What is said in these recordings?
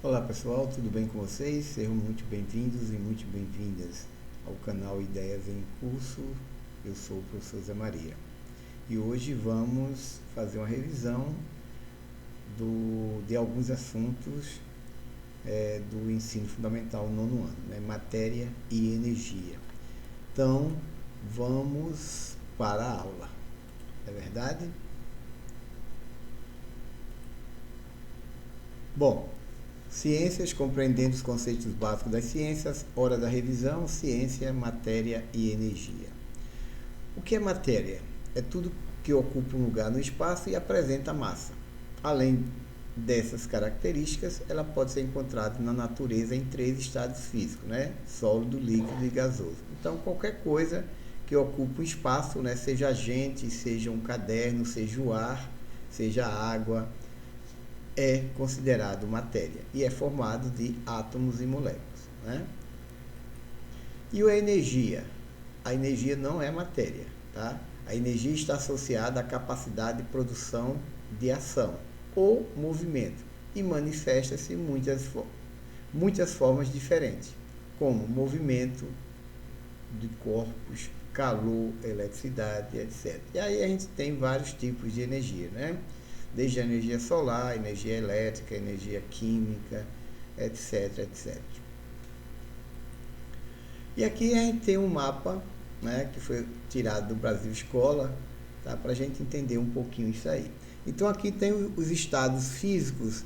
Olá pessoal, tudo bem com vocês? Sejam muito bem-vindos e muito bem-vindas ao canal Ideias em Curso. Eu sou o professor Zé Maria e hoje vamos fazer uma revisão de alguns assuntos do ensino fundamental nono ano, né? Matéria e energia. Então, vamos para a aula, não é verdade? Bom, ciências, compreendendo os conceitos básicos das ciências, hora da revisão, ciência, matéria e energia. O que é matéria? É tudo que ocupa um lugar no espaço e apresenta massa. Além dessas características, ela pode ser encontrada na natureza em 3 estados físicos, né? Sólido, líquido e gasoso. Então, qualquer coisa que ocupa um espaço, né? Seja a gente, seja um caderno, seja o ar, seja a água, é considerado matéria e é formado de átomos e moléculas, né? E a energia? A energia não é matéria, tá? A energia está associada à capacidade de produção de ação ou movimento e manifesta-se em muitas formas diferentes, como movimento de corpos, calor, eletricidade, etc. E aí a gente tem vários tipos de energia, né? Desde a energia solar, energia elétrica, energia química, etc, etc. E aqui a gente tem um mapa, né, que foi tirado do Brasil Escola, tá, para a gente entender um pouquinho isso aí. Então aqui tem os estados físicos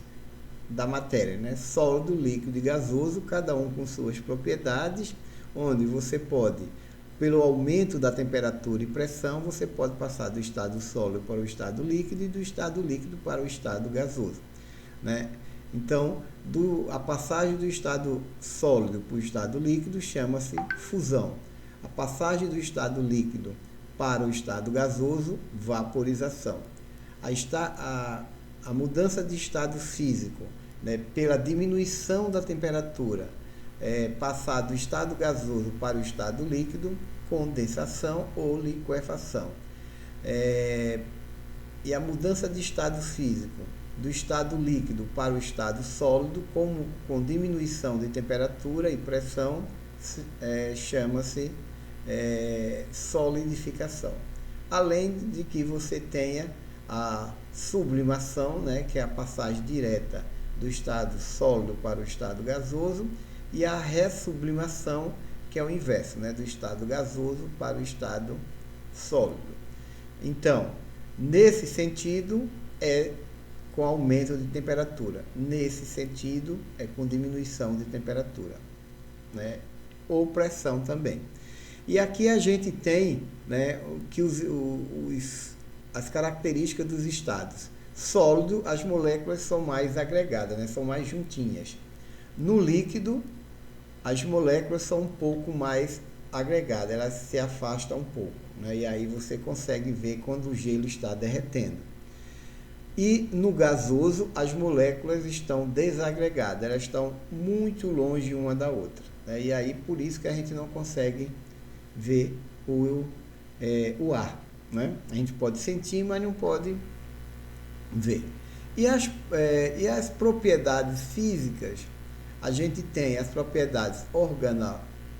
da matéria, né? Sólido, líquido e gasoso, cada um com suas propriedades, onde você pode, pelo aumento da temperatura e pressão, você pode passar do estado sólido para o estado líquido e do estado líquido para o estado gasoso, né? Então, a passagem do estado sólido para o estado líquido chama-se fusão. A passagem do estado líquido para o estado gasoso, vaporização. A mudança de estado físico, né, pela diminuição da temperatura, passar do estado gasoso para o estado líquido, condensação ou liquefação. E a mudança de estado físico do estado líquido para o estado sólido, com diminuição de temperatura e pressão, chama-se solidificação. Além de que você tenha a sublimação, né, que é a passagem direta do estado sólido para o estado gasoso, e a ressublimação, que é o inverso, né, do estado gasoso para o estado sólido. Então, nesse sentido, é com aumento de temperatura. Nesse sentido, é com diminuição de temperatura, né, ou pressão também. E aqui a gente tem, né, que as características dos estados. Sólido, as moléculas são mais agregadas, né, são mais juntinhas. No líquido, as moléculas são um pouco mais agregadas, elas se afastam um pouco, né, e aí você consegue ver quando o gelo está derretendo. E no gasoso, as moléculas estão desagregadas, elas estão muito longe uma da outra, né, e aí por isso que a gente não consegue ver o ar, né? A gente pode sentir, mas não pode ver. E as propriedades físicas, a gente tem as propriedades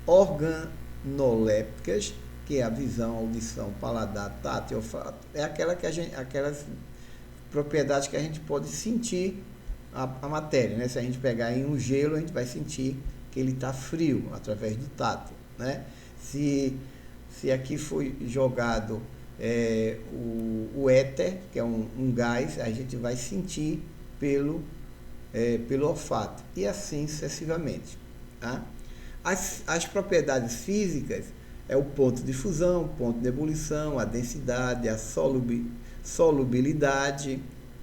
organolépticas, que é a visão, audição, paladar, tato e olfato. É aquelas propriedades que a gente pode sentir a matéria, né? Se a gente pegar em um gelo, a gente vai sentir que ele está frio através do tato, né? Se aqui foi jogado o éter, que é um gás, a gente vai sentir pelo olfato, e assim sucessivamente, tá? As propriedades físicas é o ponto de fusão, o ponto de ebulição, a densidade, a solubilidade,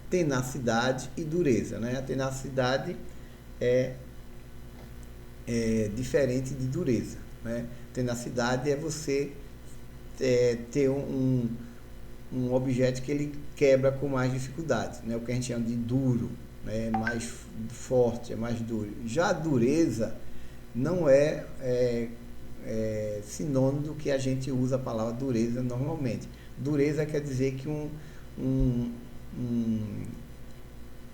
tenacidade e dureza, né? A tenacidade é diferente de dureza, né? Tenacidade é você ter um objeto que ele quebra com mais dificuldade, né? O que a gente chama de duro, né? É mais forte, é mais duro. Já a dureza não é sinônimo do que a gente usa a palavra dureza normalmente. Dureza quer dizer que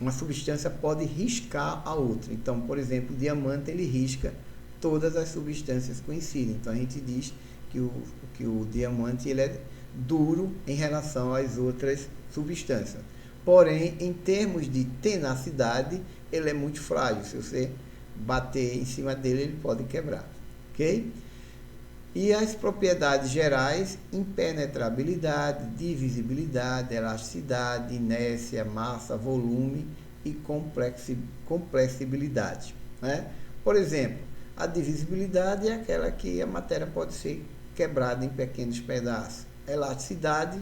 uma substância pode riscar a outra. Então, por exemplo, o diamante ele risca todas as substâncias conhecidas. Então, a gente diz que o diamante ele é duro em relação às outras substâncias. Porém, em termos de tenacidade, ele é muito frágil. Se você bater em cima dele, ele pode quebrar. Ok? E as propriedades gerais: impenetrabilidade, divisibilidade, elasticidade, inércia, massa, volume e compressibilidade, né? Por exemplo, a divisibilidade é aquela que a matéria pode ser quebrada em pequenos pedaços. Elasticidade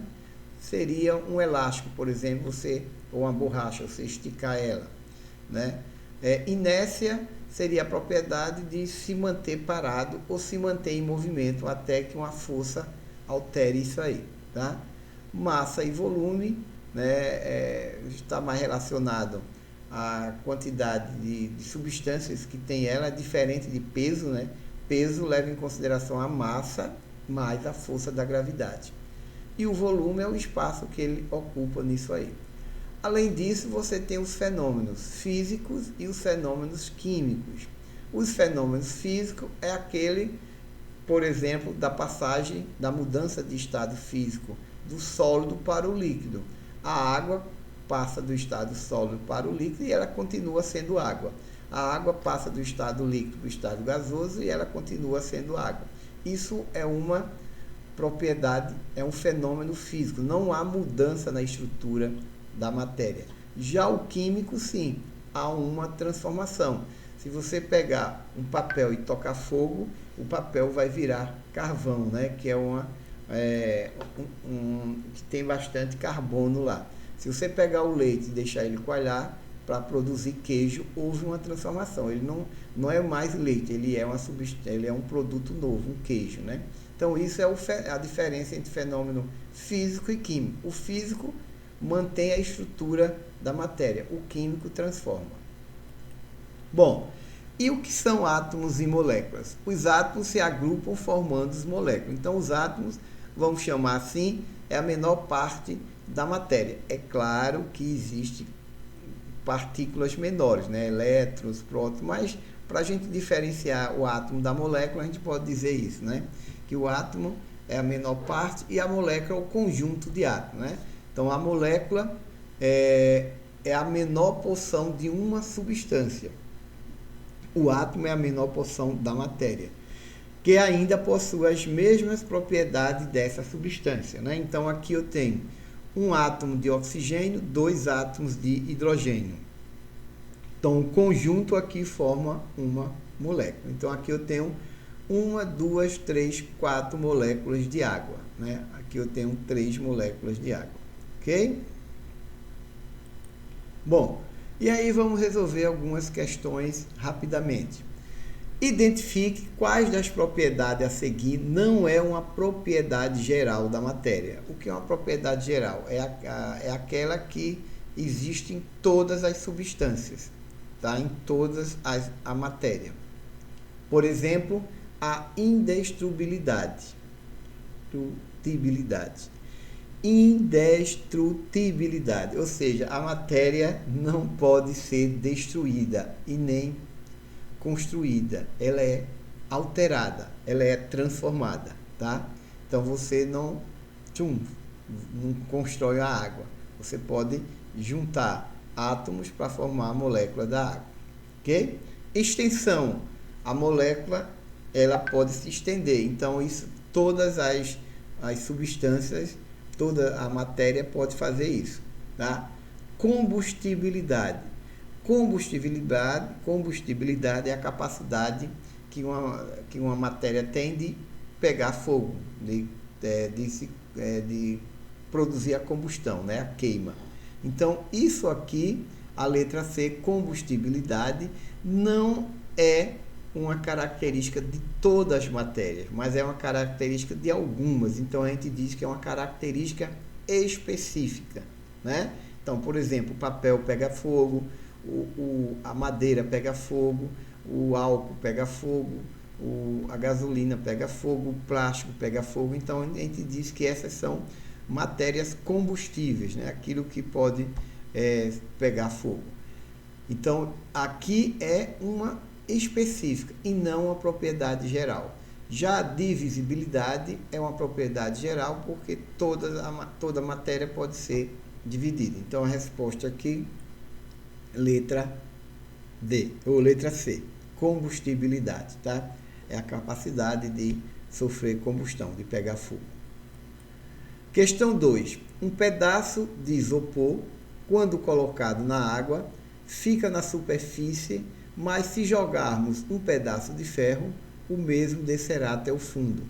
seria um elástico, por exemplo, ou uma borracha, você esticar ela, né? Inércia seria a propriedade de se manter parado ou se manter em movimento até que uma força altere isso aí, tá? Massa e volume, né, está mais relacionado à quantidade de substâncias que tem ela, diferente de peso, né? Peso leva em consideração a massa mais a força da gravidade. E o volume é o espaço que ele ocupa nisso aí. Além disso, você tem os fenômenos físicos e os fenômenos químicos. Os fenômenos físicos é aquele, por exemplo, da passagem, da mudança de estado físico do sólido para o líquido. A água passa do estado sólido para o líquido e ela continua sendo água. A água passa do estado líquido para o estado gasoso e ela continua sendo água. Isso é uma propriedade, é um fenômeno físico. Não há mudança na estrutura da matéria. Já o químico, sim, há uma transformação. Se você pegar um papel e tocar fogo, o papel vai virar carvão, né? Que é que tem bastante carbono lá. Se você pegar o leite e deixar ele coalhar para produzir queijo, houve uma transformação. Ele não é mais leite, ele é um produto novo, um queijo, né? Então isso é a diferença entre fenômeno físico e químico. O físico mantém a estrutura da matéria, o químico transforma. Bom, e o que são átomos e moléculas? Os átomos se agrupam formando as moléculas. Então, os átomos, vamos chamar assim, é a menor parte da matéria. É claro que existem partículas menores, né? Elétrons, prótons, mas para a gente diferenciar o átomo da molécula, a gente pode dizer isso, né? Que o átomo é a menor parte e a molécula é o conjunto de átomos, né? Então, a molécula é a menor porção de uma substância. O átomo é a menor porção da matéria, que ainda possui as mesmas propriedades dessa substância, né? Então, aqui eu tenho um átomo de oxigênio, 2 átomos de hidrogênio. Então, o conjunto aqui forma uma molécula. Então, aqui eu tenho 1, 2, 3, 4 moléculas de água, né? Aqui eu tenho 3 moléculas de água. Ok? Bom, e aí vamos resolver algumas questões rapidamente. Identifique quais das propriedades a seguir não é uma propriedade geral da matéria. O que é uma propriedade geral? É aquela que existe em todas as substâncias, tá? Em todas a matéria. Por exemplo, a indestrutibilidade. Indestrutibilidade, ou seja, a matéria não pode ser destruída e nem construída, ela é alterada, ela é transformada, tá? Então você não constrói a água, você pode juntar átomos para formar a molécula da água, ok? Extensão, a molécula ela pode se estender, então isso todas as substâncias, toda a matéria pode fazer isso, tá? Combustibilidade é a capacidade que uma matéria tem de pegar fogo, de produzir a combustão, né? A queima. Então, isso aqui, a letra C, combustibilidade, não é uma característica de todas as matérias, mas é uma característica de algumas. Então, a gente diz que é uma característica específica, né? Então, por exemplo, o papel pega fogo, a madeira pega fogo, o álcool pega fogo, a gasolina pega fogo, o plástico pega fogo. Então, a gente diz que essas são matérias combustíveis, né? Aquilo que pode pegar fogo. Então, aqui é uma específica e não uma propriedade geral. Já a divisibilidade é uma propriedade geral porque toda matéria pode ser dividida. Então, a resposta aqui, letra D, ou letra C, combustibilidade, tá? É a capacidade de sofrer combustão, de pegar fogo. Questão 2. Um pedaço de isopor, quando colocado na água, fica na superfície, mas se jogarmos um pedaço de ferro, o mesmo descerá até o fundo.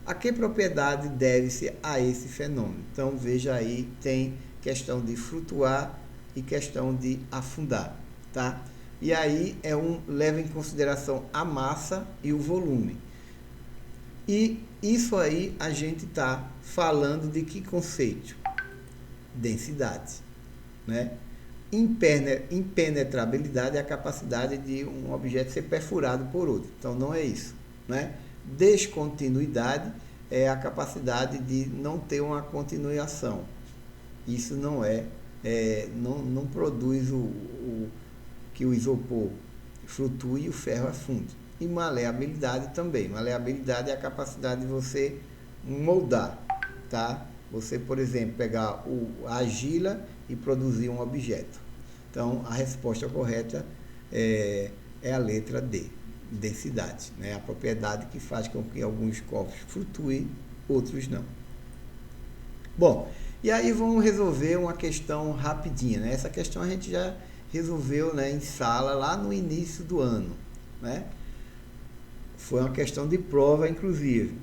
A que propriedade deve-se a esse fenômeno? Então, veja aí, tem questão de flutuar e questão de afundar, tá? E aí leva em consideração a massa e o volume. E isso aí a gente está falando de que conceito? Densidade, né? Impenetrabilidade é a capacidade de um objeto ser perfurado por outro. Então, não é isso, né? Descontinuidade é a capacidade de não ter uma continuação. Isso não não produz que o isopor flutue e o ferro afunde. E maleabilidade também. Maleabilidade é a capacidade de você moldar, tá? Você, por exemplo, pegar a argila e produzir um objeto. Então, a resposta correta é a letra D, densidade, né? A propriedade que faz com que alguns corpos flutuem, outros não. Bom, e aí vamos resolver uma questão rapidinha, né? Essa questão a gente já resolveu, né, em sala lá no início do ano, né? Foi uma questão de prova, inclusive.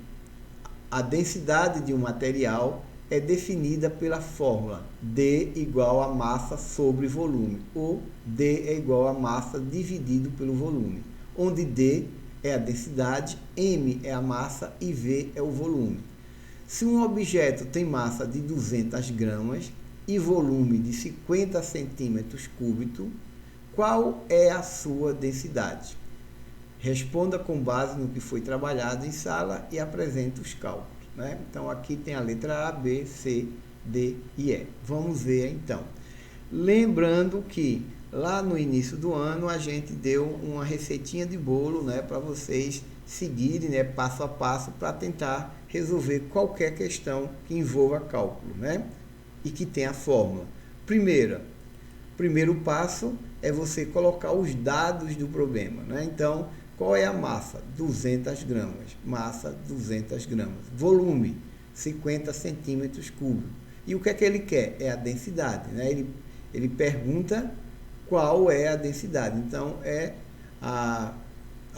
A densidade de um material é definida pela fórmula D igual a massa sobre volume, ou D é igual a massa dividido pelo volume, onde D é a densidade, M é a massa e V é o volume. Se um objeto tem massa de 200 gramas e volume de 50 centímetros cúbicos, qual é a sua densidade? Responda com base no que foi trabalhado em sala e apresente os cálculos, né? Então, aqui tem a letra A, B, C, D e E. Vamos ver, então. Lembrando que lá no início do ano a gente deu uma receitinha de bolo, né, para vocês seguirem, né, passo a passo para tentar resolver qualquer questão que envolva cálculo, né, e que tenha a fórmula. Primeiro passo é você colocar os dados do problema, né? Então, qual é a massa? 200 gramas. Massa, 200 gramas. Volume, 50 centímetros cúbicos. E o que é que ele quer? É a densidade, né? Ele pergunta qual é a densidade. Então, é a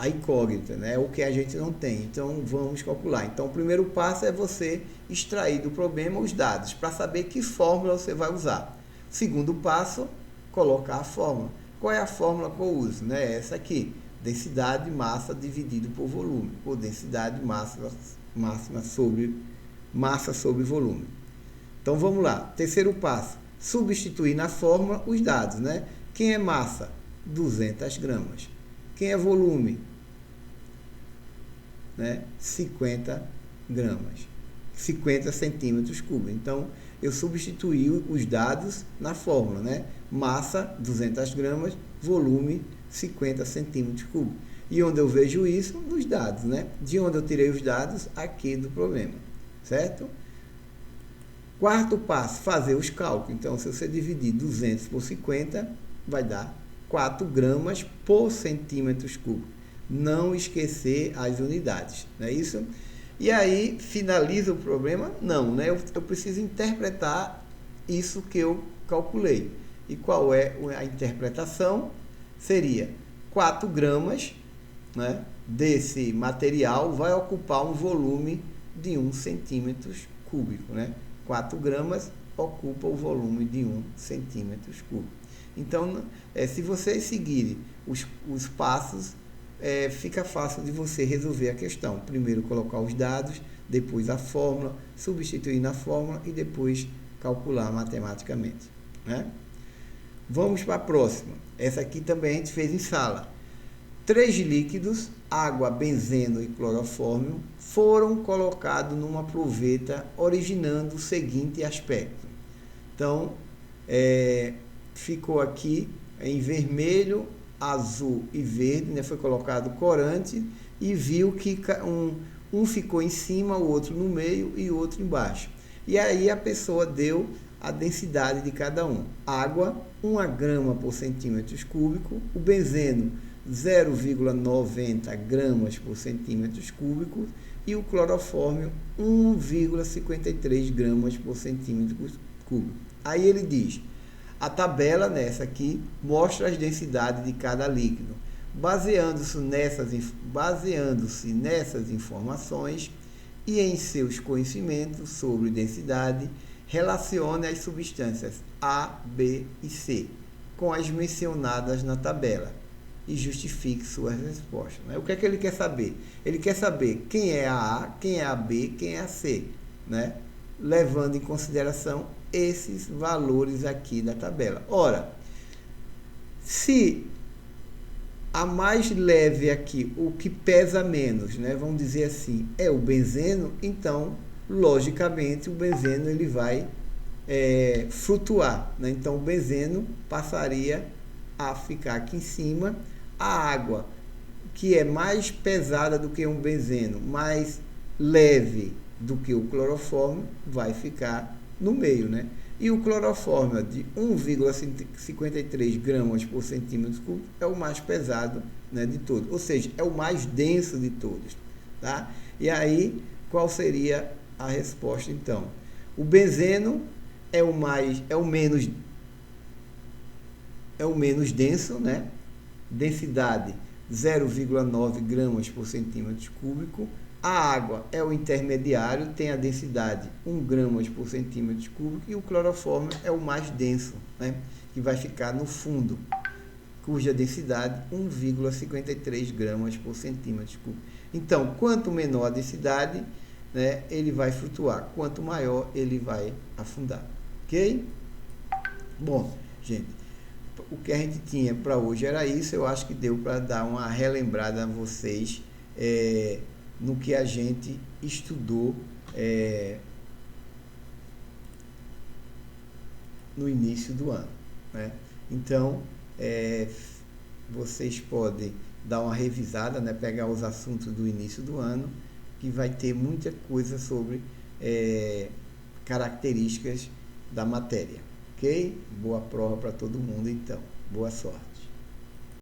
incógnita, né? O que a gente não tem. Então, vamos calcular. Então, o primeiro passo é você extrair do problema os dados, para saber que fórmula você vai usar. Segundo passo, colocar a fórmula. Qual é a fórmula que eu uso? Né? Essa aqui. Densidade massa dividido por volume, ou densidade máxima sobre massa sobre volume. Então vamos lá. Terceiro passo, substituir na fórmula os dados, né? Quem é massa? 200 gramas. Quem é volume? Né? 50 gramas. 50 centímetros cúbicos. Então eu substituí os dados na fórmula, né? Massa 200 gramas, volume 50 centímetros cúbicos. E onde eu vejo isso? Nos dados, né? De onde eu tirei os dados? Aqui do problema, certo? Quarto passo, fazer os cálculos. Então, se você dividir 200 por 50, vai dar 4 gramas por centímetros cúbicos. Não esquecer as unidades, não é isso? E aí, finaliza o problema? Não, né? Eu preciso interpretar isso que eu calculei. E qual é a interpretação? Seria 4 gramas, né, desse material vai ocupar um volume de 1 centímetros cúbico, né? 4 gramas ocupa o volume de 1 centímetros cúbico. Então, se vocês seguirem os passos, fica fácil de você resolver a questão. Primeiro colocar os dados, depois a fórmula, substituir na fórmula e depois calcular matematicamente, né? Vamos para a próxima. Essa aqui também a gente fez em sala. 3 líquidos, água, benzeno e clorofórmio, foram colocados numa proveta, originando o seguinte aspecto. Então, ficou aqui em vermelho, azul e verde, né? Foi colocado corante e viu que um ficou em cima, o outro no meio e o outro embaixo. E aí a pessoa deu a densidade de cada um. Água, 1 grama por centímetro cúbico. O benzeno, 0,90 gramas por centímetro cúbico. E o clorofórmio, 1,53 gramas por centímetro cúbico. Aí ele diz, a tabela nessa aqui mostra as densidades de cada líquido. Baseando-se nessas informações e em seus conhecimentos sobre densidade, relacione as substâncias A, B e C com as mencionadas na tabela e justifique suas respostas. O que é que ele quer saber? Ele quer saber quem é a A, quem é a B, quem é a C, né? Levando em consideração esses valores aqui da tabela. Ora, se a mais leve aqui, o que pesa menos, né, vamos dizer assim, é o benzeno, então, logicamente, o benzeno ele vai flutuar, né? Então, o benzeno passaria a ficar aqui em cima. A água, que é mais pesada do que um benzeno, mais leve do que o clorofórmio, vai ficar no meio, né? E o clorofórmio de 1,53 gramas por centímetro cúbico é o mais pesado, né, de todos, ou seja, é o mais denso de todos, tá? E aí, qual seria a resposta então? O benzeno é o menos denso, né? Densidade 0,9 gramas por centímetro cúbico. A água é o intermediário, tem a densidade 1 gramas por centímetro cúbico, e o clorofórmio é o mais denso, né? Que vai ficar no fundo, cuja densidade 1,53 gramas por centímetro cúbico. Então, quanto menor a densidade, né, ele vai flutuar, quanto maior ele vai afundar, ok? Bom, gente, o que a gente tinha para hoje era isso. Eu acho que deu para dar uma relembrada a vocês no que a gente estudou no início do ano, né? Então, vocês podem dar uma revisada, né? Pegar os assuntos do início do ano, que vai ter muita coisa sobre características da matéria, ok? Boa prova para todo mundo, então. Boa sorte.